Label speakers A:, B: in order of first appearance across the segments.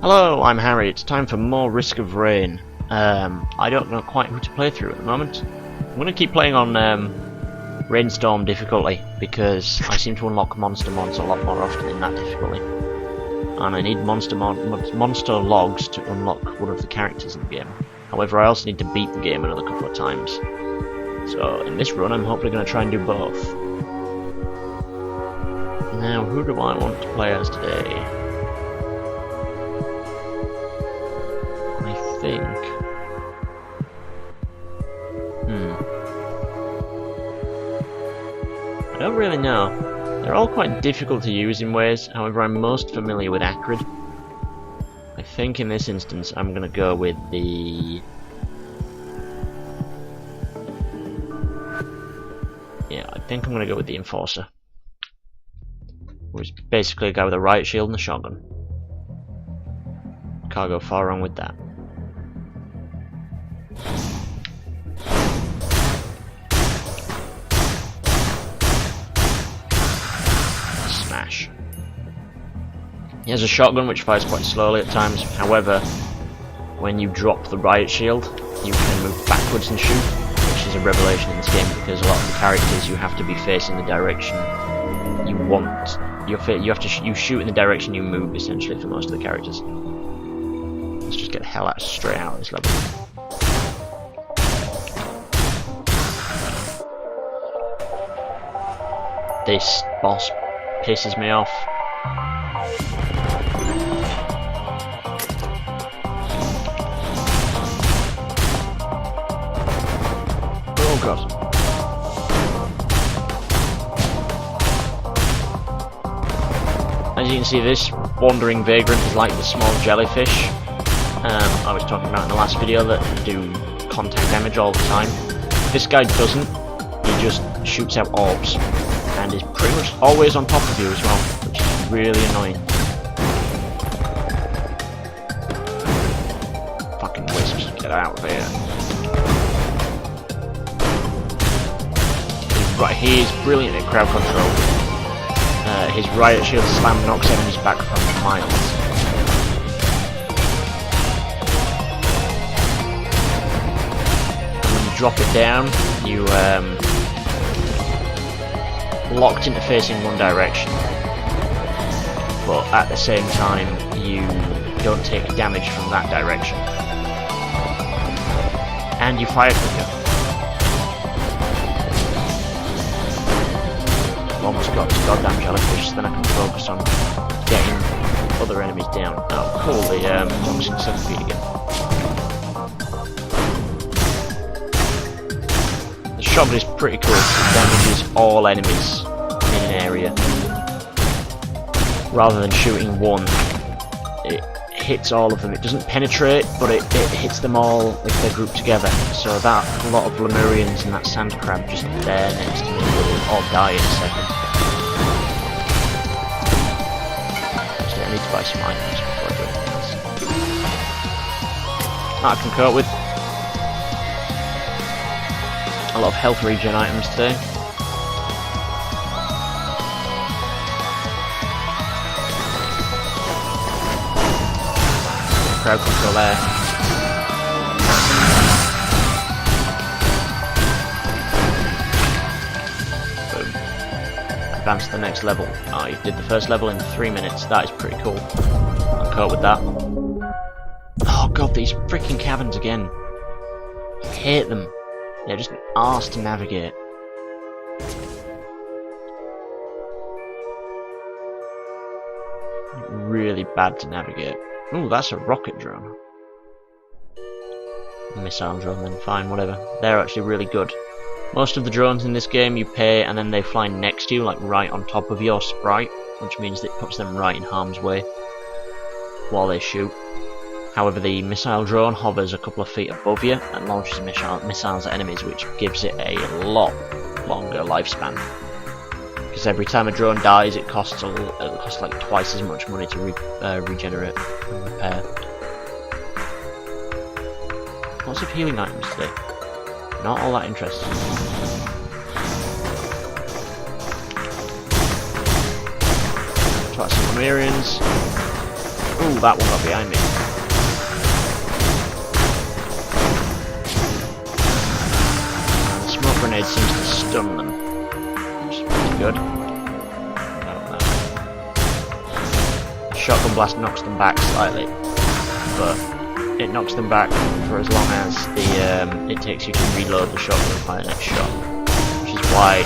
A: Hello, I'm Harry. It's time for more Risk of Rain. I don't know quite who to play through at the moment. I'm going to keep playing on Rainstorm difficulty because I seem to unlock monster mods a lot more often in that difficulty. And I need monster logs to unlock one of the characters in the game. However, I also need to beat the game another couple of times. So in this run I'm hopefully going to try and do both. Now, who do I want to play as today? I think. I don't really know. They're all quite difficult to use in ways, however I'm most familiar with Acrid. I think in this instance I'm going to go with the... Yeah, I think I'm going to go with the Enforcer. Who's basically a guy with a riot shield and a shotgun. Can't go far wrong with that. Smash. He has a shotgun which fires quite slowly at times, however, when you drop the riot shield, you can move backwards and shoot, which is a revelation in this game because a lot of the characters you have to be facing the direction you want. You shoot in the direction you move essentially for most of the characters. Let's just get the hell straight out of this level. This boss pisses me off. Oh god. As you can see, this wandering vagrant is like the small jellyfish I was talking about in the last video that do contact damage all the time. This guy doesn't. He just shoots out orbs and is pretty much always on top of you as well, which is really annoying. Fucking wisps, get out of here. He's brilliant at crowd control. His riot shield slam knocks enemies back from miles. And when you drop it down, you locked into facing one direction, but at the same time you don't take damage from that direction, and you fire quicker. I've almost got this goddamn jellyfish, so then I can focus on getting other enemies down. Oh cool, the toxic centipede again. The shotgun is pretty cool, it damages all enemies in an area. Rather than shooting one, it hits all of them. It doesn't penetrate, but it hits them all if they're grouped together. So that a lot of Lemurians and that sand crab just there next to me will all die in a second. So I need to buy some items before I do anything else. That I can cope with. A lot of health regen items today. Crowd control there. Boom. Advance to the next level. Oh, you did the first level in 3 minutes. That is pretty cool. I'll cope with that. Oh god, these freaking caverns again. I hate them. They're just an arse to navigate. Really bad to navigate. Ooh, that's a rocket drone. A missile drone then, fine, whatever. They're actually really good. Most of the drones in this game you pay and then they fly next to you, like right on top of your sprite, which means that it puts them right in harm's way while they shoot. However, the missile drone hovers a couple of feet above you and launches missiles at enemies, which gives it a lot longer lifespan. Because every time a drone dies, it costs like twice as much money to regenerate and repair. Lots of healing items today. Not all that interesting. Try some Lemurians. Ooh, that one got behind me. And the smoke grenade seems to stun them, which is pretty good. Shotgun blast knocks them back slightly, but it knocks them back for as long as it takes you to reload the shotgun and fire the next shot, which is why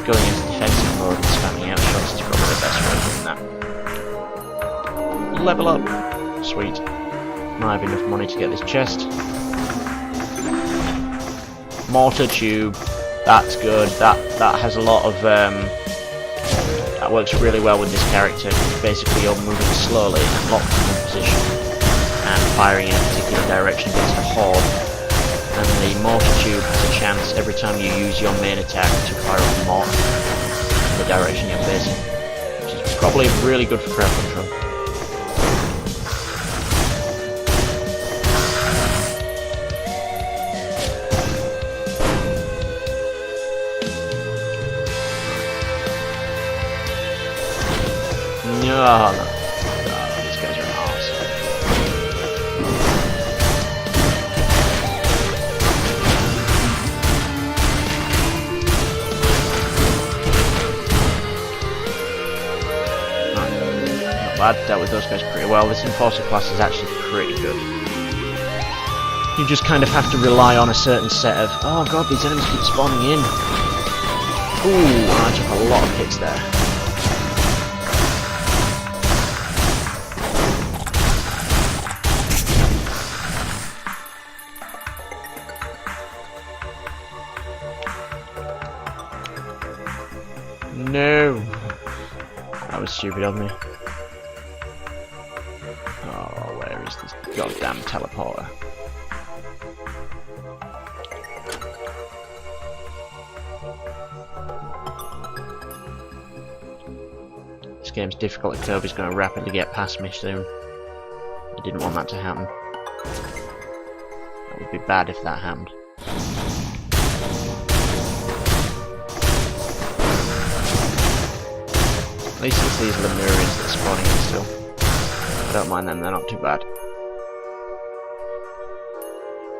A: going into defensive mode and spamming out shots is probably the best way of doing that. Level up! Sweet. Now I have enough money to get this chest. Mortar tube. That's good. That has a lot of that works really well with this character. Basically you're moving slowly and locked in one position and firing in a particular direction against a horde. And the mortar tube has a chance every time you use your main attack to fire off mortar in the direction you're facing. Which is probably really good for crowd control. No, these guys are awesome. Not bad, dealt with those guys pretty well. This Enforcer class is actually pretty good. You just kind of have to rely on a certain set of... Oh god, these enemies keep spawning in. Ooh, I took a lot of hits there. No! That was stupid of me. Oh, where is this goddamn teleporter? This game's difficult. Kirby's going to rapidly get past me soon. I didn't want that to happen. That would be bad if that happened. At least it's these Lemurians that are spawning in still. I don't mind them, they're not too bad.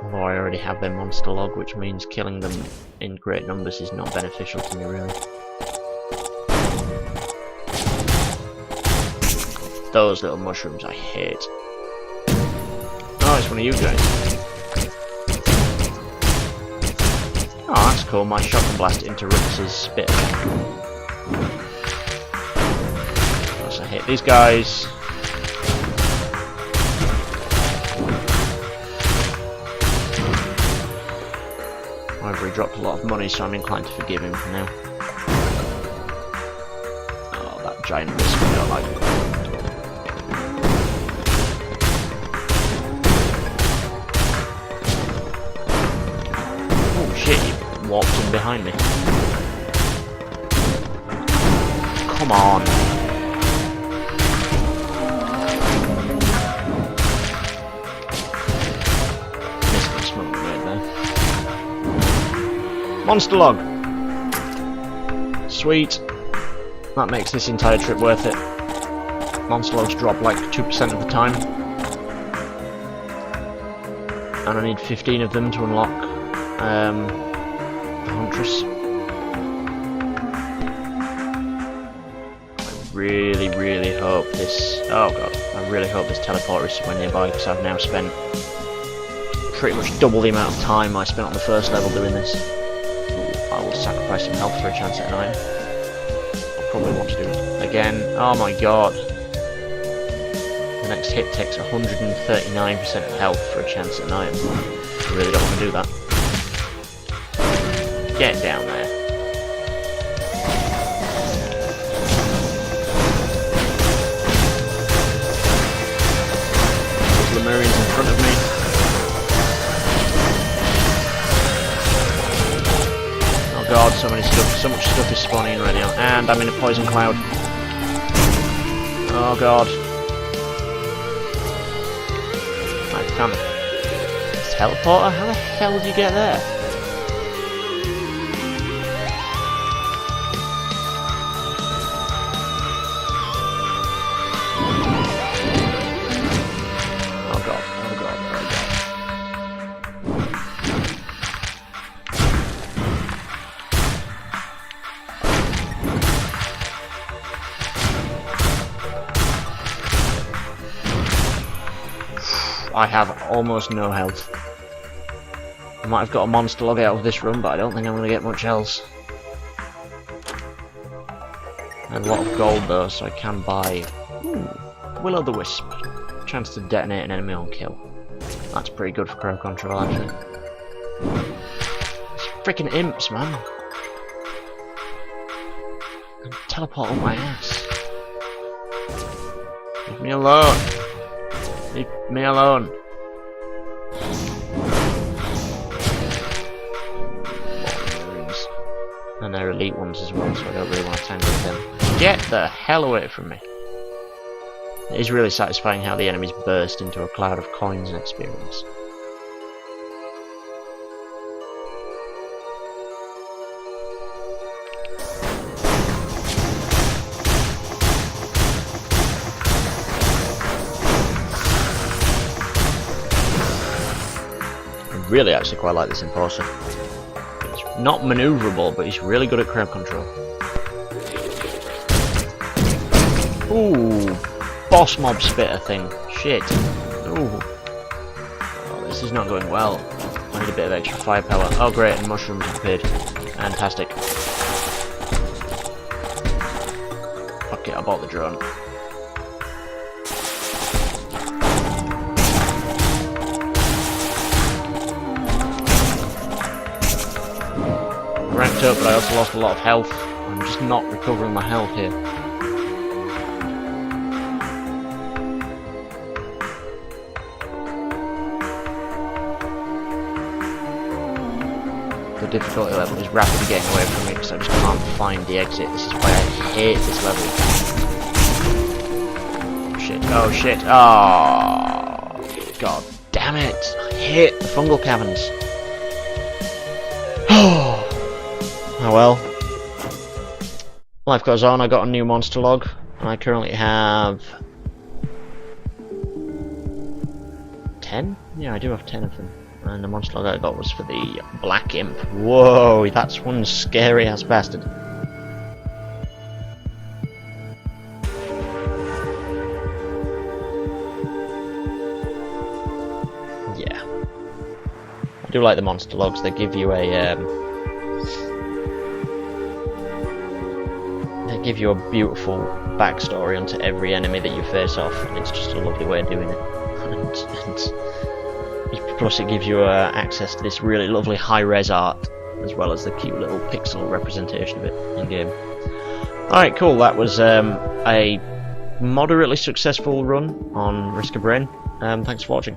A: Although I already have their monster log, which means killing them in great numbers is not beneficial to me really. Those little mushrooms I hate. Oh, it's one of you guys. Oh, that's cool, my shotgun blast interrupts his spit. I hit these guys. However, he dropped a lot of money, so I'm inclined to forgive him for now. Oh, that giant risk I don't like. Oh shit, he walked in behind me. Come on. Monster log! Sweet. That makes this entire trip worth it. Monster logs drop like 2% of the time. And I need 15 of them to unlock the Huntress. I really hope this... Oh god. I really hope this teleporter is somewhere nearby, because I've now spent pretty much double the amount of time I spent on the first level doing this. I will sacrifice some health for a chance at an item. I'll probably want to do it again. Oh my god. The next hit takes 139% of health for a chance at an item. I really don't want to do that. Get down there. There's Lemurians in front of me. God, so much stuff is spawning in right now, and I'm in a poison cloud. Oh god. I can't... Teleporter? How the hell did you get there? I have almost no health. I might have got a monster log out of this run, but I don't think I'm going to get much else. I have a lot of gold though, so I can buy Will-o'-the-Wisp. Chance to detonate an enemy on kill. That's pretty good for crowd control, actually. It's freaking imps, man. And teleport on my ass. Leave me alone. Leave me alone. And they're elite ones as well, so I don't really want to tangle with them. Get the hell away from me. It is really satisfying how the enemies burst into a cloud of coins and experience. I really actually quite like this Enforcer. It's not manoeuvrable, but he's really good at crowd control. Ooh, boss mob spitter thing. Shit. Ooh. Oh, this is not going well. I need a bit of extra firepower. Oh great, and mushrooms have appeared. Fantastic. Fuck it, I bought the drone. Ranked up, but I also lost a lot of health. I'm just not recovering my health here. The difficulty level is rapidly getting away from me because I just can't find the exit. This is why I hate this level. Shit, oh shit, oh god damn it. I hate the fungal caverns. Oh well. Life goes on, I got a new monster log, and I currently have 10? Yeah, I do have 10 of them. And the monster log I got was for the Black Imp. Whoa, that's one scary ass bastard. Yeah. I do like the monster logs, they give you a a beautiful backstory onto every enemy that you face off, and it's just a lovely way of doing it. And plus it gives you access to this really lovely high-res art, as well as the cute little pixel representation of it in-game. Alright, cool, that was a moderately successful run on Risk of Rain. Thanks for watching.